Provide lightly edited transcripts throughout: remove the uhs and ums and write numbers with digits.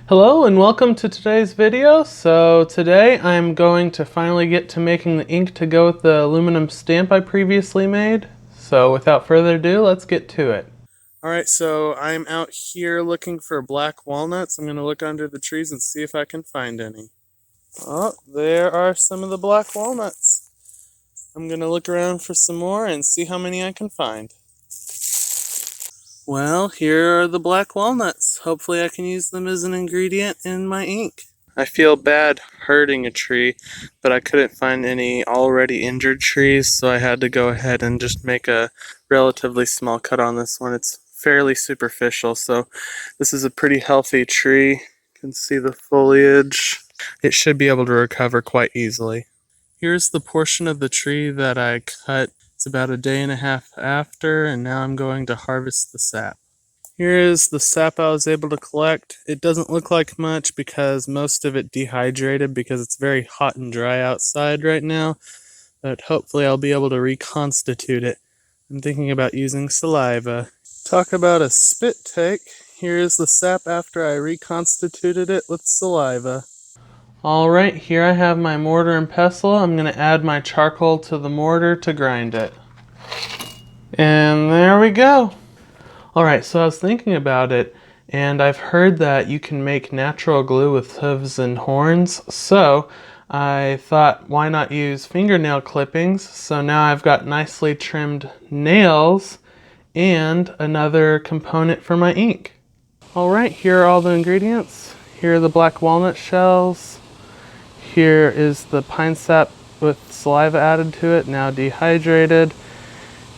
Hello and welcome to today's video. So today I'm going to finally get to making the ink to go with the aluminum stamp I previously made. So without further ado, let's get to it. Alright, so I'm out here looking for black walnuts. I'm going to look under the trees and see if I can find any. Oh, there are some of the black walnuts. I'm going to look around for some more and see how many I can find. Well, here are the black walnuts. Hopefully I can use them as an ingredient in my ink. I feel bad hurting a tree, but I couldn't find any already injured trees, so I had to go ahead and just make a relatively small cut on this one. It's fairly superficial, so this is a pretty healthy tree. You can see the foliage. It should be able to recover quite easily. Here's the portion of the tree that I cut. It's about a day and a half after, and now I'm going to harvest the sap. Here is the sap I was able to collect. It doesn't look like much because most of it dehydrated because it's very hot and dry outside right now, but hopefully I'll be able to reconstitute it. I'm thinking about using saliva. Talk about a spit take. Here's the sap after I reconstituted it with saliva. Alright, here I have my mortar and pestle. I'm going to add my charcoal to the mortar to grind it. And there we go. Alright, so I was thinking about it, and I've heard that you can make natural glue with hooves and horns, so I thought, why not use fingernail clippings? So now I've got nicely trimmed nails and another component for my ink. Alright, here are all the ingredients. Here are the black walnut shells. Here is the pine sap with saliva added to it, now dehydrated.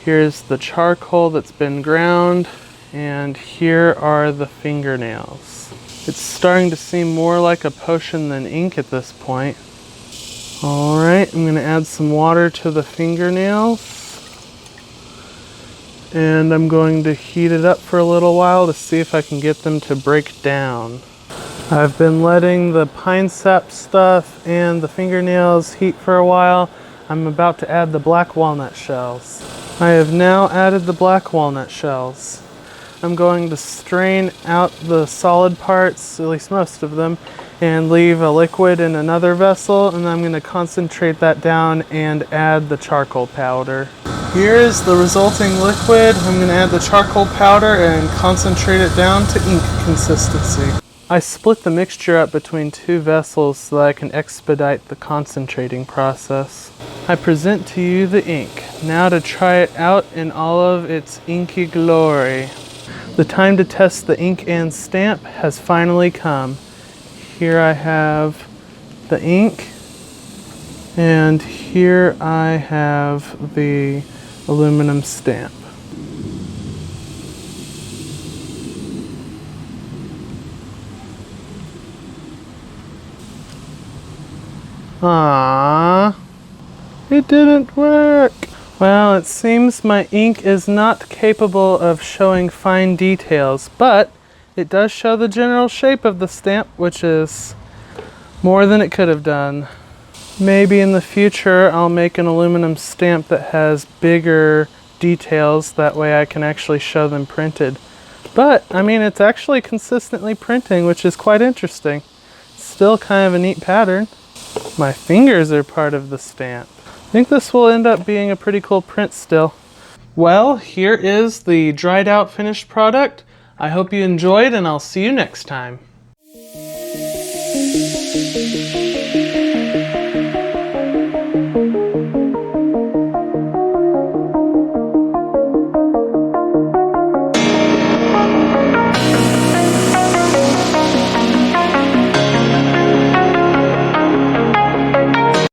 Here's the charcoal that's been ground, and here are the fingernails. It's starting to seem more like a potion than ink at this point. Alright, I'm going to add some water to the fingernails, and I'm going to heat it up for a little while to see if I can get them to break down. I've been letting the pine sap stuff and the fingernails heat for a while. I'm about to add the black walnut shells. I have now added the black walnut shells. I'm going to strain out the solid parts, at least most of them, and leave a liquid in another vessel, and I'm going to concentrate that down and add the charcoal powder. Here's the resulting liquid. I'm going to add the charcoal powder and concentrate it down to ink consistency. I split the mixture up between two vessels so that I can expedite the concentrating process. I present to you the ink. Now to try it out in all of its inky glory. The time to test the ink and stamp has finally come. Here I have the ink, and here I have the aluminum stamp. Aww, it didn't work. Well, it seems my ink is not capable of showing fine details, but it does show the general shape of the stamp, which is more than it could have done. Maybe in the future I'll make an aluminum stamp that has bigger details, that way I can actually show them printed. But, I mean, it's actually consistently printing, which is quite interesting. Still kind of a neat pattern. My fingers are part of the stamp. I think this will end up being a pretty cool print still. Well, here is the dried out finished product. I hope you enjoyed, and I'll see you next time.